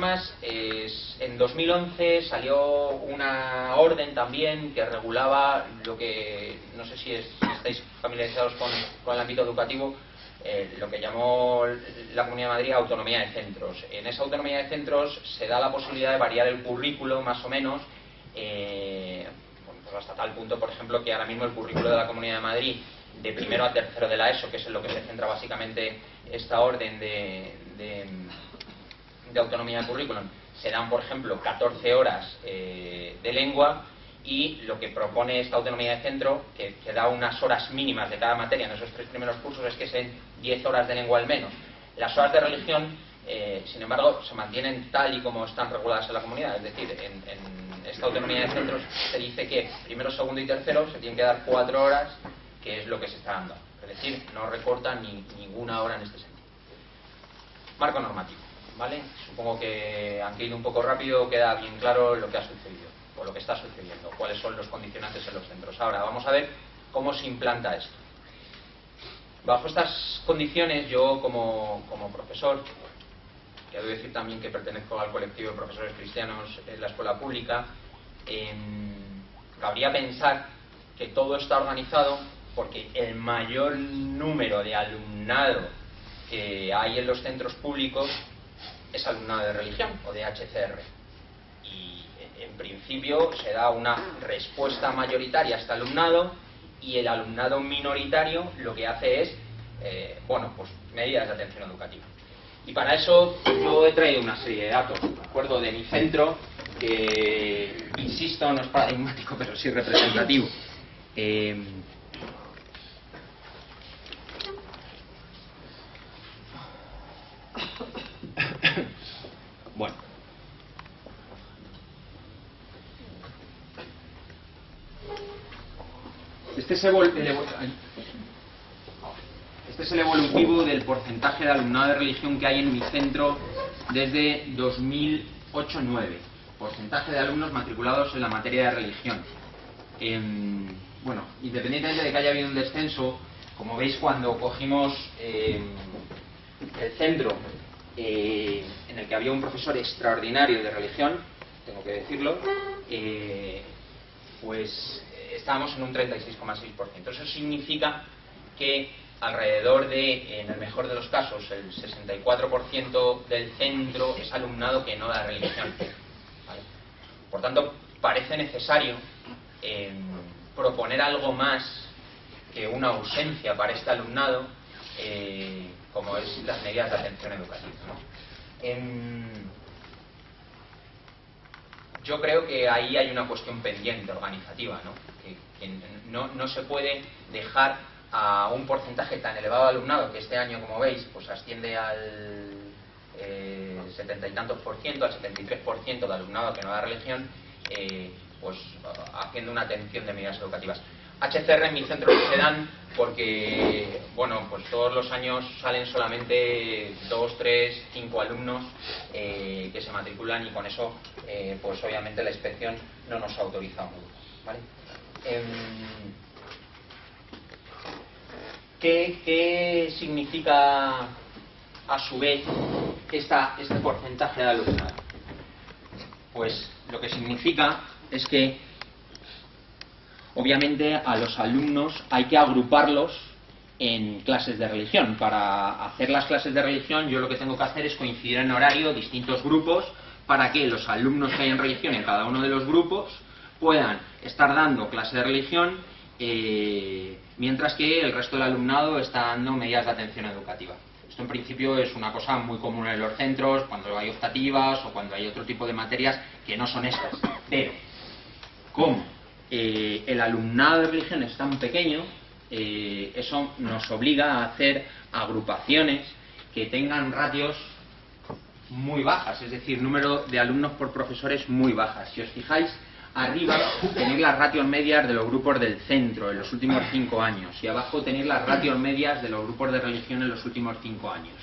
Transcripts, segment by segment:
más, en 2011 salió una orden también que regulaba lo que, no sé si estáis familiarizados con el ámbito educativo, lo que llamó la Comunidad de Madrid autonomía de centros. En esa autonomía de centros se da la posibilidad de variar el currículo, más o menos, pues hasta tal punto, por ejemplo, que ahora mismo el currículo de la Comunidad de Madrid, de primero a tercero de la ESO, que es en lo que se centra básicamente esta orden de autonomía de currículum, se dan, por ejemplo, 14 horas de lengua, y lo que propone esta autonomía de centro, que da unas horas mínimas de cada materia en esos 3 primeros cursos, es que sean 10 horas de lengua al menos. Las horas de religión, sin embargo, se mantienen tal y como están reguladas en la comunidad, es decir, en esta autonomía de centros se dice que primero, segundo y tercero se tienen que dar 4 horas, que es lo que se está dando. Es decir, no recortan ninguna hora en este sentido. Marco normativo, ¿vale? Supongo que, aunque he ido un poco rápido, queda bien claro lo que ha sucedido, o lo que está sucediendo, cuáles son los condicionantes en los centros. Ahora, vamos a ver cómo se implanta esto. Bajo estas condiciones, yo como profesor, que debo decir también que pertenezco al colectivo de profesores cristianos en la escuela pública, cabría pensar que todo está organizado porque el mayor número de alumnado que hay en los centros públicos es alumnado de religión o de HCR. Y en principio se da una respuesta mayoritaria a este alumnado, y el alumnado minoritario lo que hace es, pues medidas de atención educativa. Y para eso yo he traído una serie de datos, ¿de acuerdo?, de mi centro, que, insisto, no es paradigmático, pero sí representativo. Bueno. Este es el evolutivo del porcentaje de alumnado de religión que hay en mi centro desde 2008-9. Porcentaje de alumnos matriculados en la materia de religión. Independientemente de que haya habido un descenso, como veis, cuando cogimos el centro en el que había un profesor extraordinario de religión, tengo que decirlo, pues estábamos en un 36,6%. Eso significa que alrededor de, en el mejor de los casos, el 64% del centro es alumnado que no da religión, ¿vale? Por tanto, parece necesario proponer algo más que una ausencia para este alumnado, como es las medidas de atención educativa, ¿no? Yo creo que ahí hay una cuestión pendiente organizativa, ¿no? Que no se puede dejar a un porcentaje tan elevado de alumnado, que este año, como veis, pues asciende al 70 y tantos por ciento, al 73% de alumnado que no da religión, pues haciendo una atención de medidas educativas. HCR en mi centro se dan porque, pues todos los años salen solamente 2, 3, 5 alumnos que se matriculan, y con eso, pues obviamente la inspección no nos autoriza mucho, ¿vale? ¿Qué significa, a su vez, este porcentaje de alumnado? Pues lo que significa es que, obviamente, a los alumnos hay que agruparlos en clases de religión. Para hacer las clases de religión, yo lo que tengo que hacer es coincidir en horario distintos grupos, para que los alumnos que hay en religión en cada uno de los grupos puedan estar dando clase de religión, mientras que el resto del alumnado está dando medidas de atención educativa. Esto en principio es una cosa muy común en los centros, cuando hay optativas o cuando hay otro tipo de materias que no son estas. Pero, como el alumnado de religión es tan pequeño, eso nos obliga a hacer agrupaciones que tengan ratios muy bajas, es decir, número de alumnos por profesores muy bajas. Si os fijáis, arriba tenéis las ratios medias de los grupos del centro en los últimos 5 años, y abajo tenéis las ratios medias de los grupos de religión en los últimos 5 años.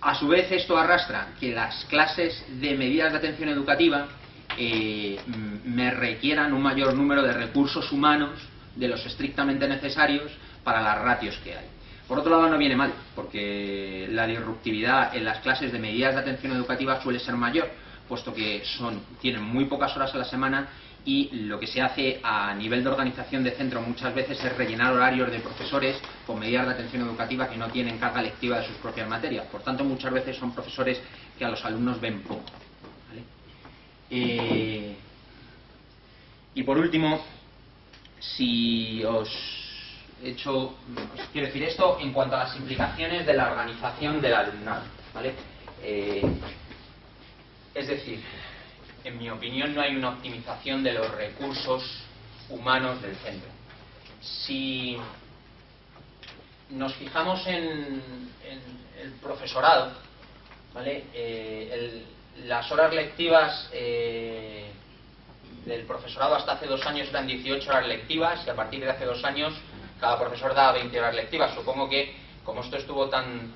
A su vez, esto arrastra que las clases de medidas de atención educativa me requieran un mayor número de recursos humanos de los estrictamente necesarios para las ratios que hay. Por otro lado, no viene mal, porque la disruptividad en las clases de medidas de atención educativa suele ser mayor, puesto que tienen muy pocas horas a la semana, y lo que se hace a nivel de organización de centro muchas veces es rellenar horarios de profesores con medidas de atención educativa que no tienen carga lectiva de sus propias materias. Por tanto, muchas veces son profesores que a los alumnos ven poco, ¿vale? Y por último, si os quiero decir esto en cuanto a las implicaciones de la organización del alumnado, ¿vale? Es decir, en mi opinión no hay una optimización de los recursos humanos del centro. Si nos fijamos en el profesorado, ¿vale? Las horas lectivas del profesorado hasta hace 2 años eran 18 horas lectivas, y a partir de hace 2 años cada profesor daba 20 horas lectivas. Supongo que, como esto estuvo tan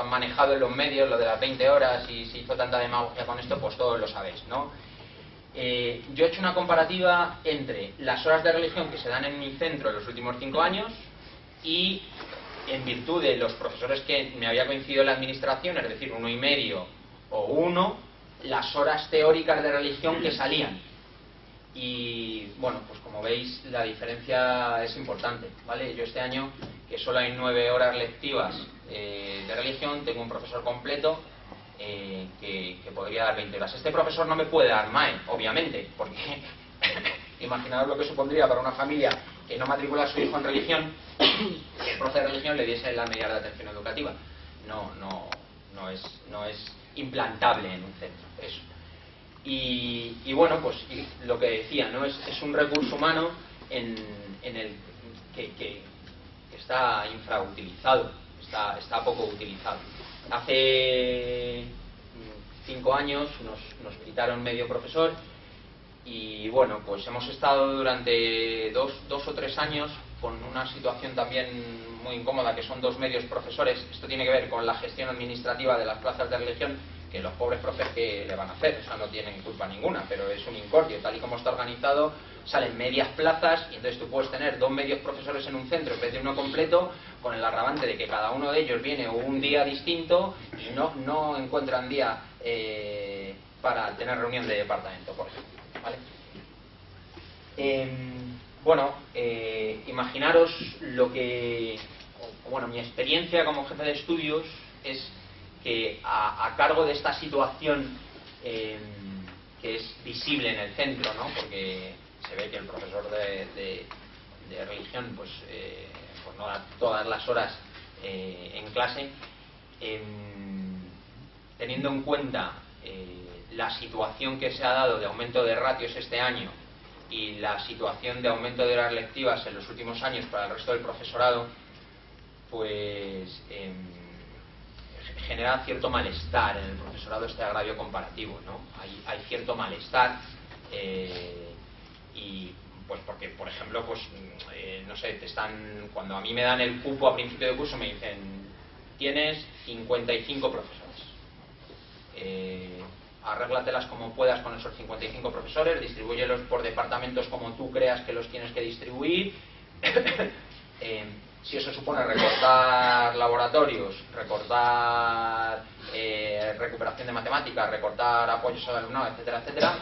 manejado en los medios, lo de las 20 horas, y se hizo tanta demagogia con esto, pues todos lo sabéis, ¿no? Yo he hecho una comparativa entre las horas de religión que se dan en mi centro en los últimos 5 años y, en virtud de los profesores que me había coincidido en la administración, es decir, 1,5 o 1, las horas teóricas de religión que salían. Y bueno, pues como veis, la diferencia es importante, ¿vale? Yo este año, que solo hay 9 horas lectivas de religión, tengo un profesor completo que podría dar 20 horas. Este profesor no me puede dar MAE, obviamente, porque imaginaos lo que supondría para una familia que no matricula a su hijo en religión, que el profe de religión le diese la medida de atención educativa. No es implantable en un centro eso. Y bueno, pues lo que decía, ¿no? Es un recurso humano en el que está infrautilizado, está poco utilizado. Hace 5 años nos quitaron medio profesor, y bueno, pues hemos estado durante 2 o 3 años con una situación también muy incómoda, que son 2 medios profesores. Esto tiene que ver con la gestión administrativa de las plazas de religión, que los pobres profes, que le van a hacer, o sea, no tienen culpa ninguna, pero es un incordio. Tal y como está organizado, salen medias plazas, y entonces tú puedes tener 2 medios profesores en un centro en vez de uno completo, con el agravante de que cada uno de ellos viene un día distinto y no encuentran día para tener reunión de departamento, por ejemplo, ¿vale? Bueno, imaginaros mi experiencia como jefe de estudios es que a cargo de esta situación que es visible en el centro, ¿no? Porque se ve que el profesor de religión pues no da todas las horas en clase, teniendo en cuenta la situación que se ha dado de aumento de ratios este año y la situación de aumento de horas lectivas en los últimos años para el resto del profesorado, pues genera cierto malestar en el profesorado este agravio comparativo, ¿no? Hay cierto malestar, y pues porque, por ejemplo, pues no sé, cuando a mí me dan el cupo a principio de curso, me dicen: tienes 55 profesores, arréglatelas como puedas con esos 55 profesores, distribúyelos por departamentos como tú creas que los tienes que distribuir. Si eso supone recortar laboratorios, recortar recuperación de matemáticas, recortar apoyos al alumnado, etcétera, etcétera,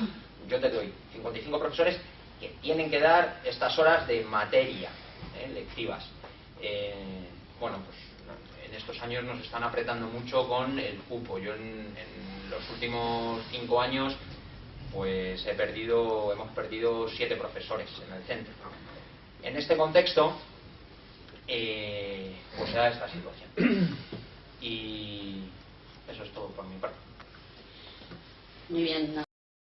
yo te doy 55 profesores que tienen que dar estas horas de materia lectivas. Bueno, pues en estos años nos están apretando mucho con el cupo. Yo en los últimos 5 años pues hemos perdido 7 profesores en el centro. En este contexto pues se da esta situación. Y eso es todo por mi parte. Muy bien.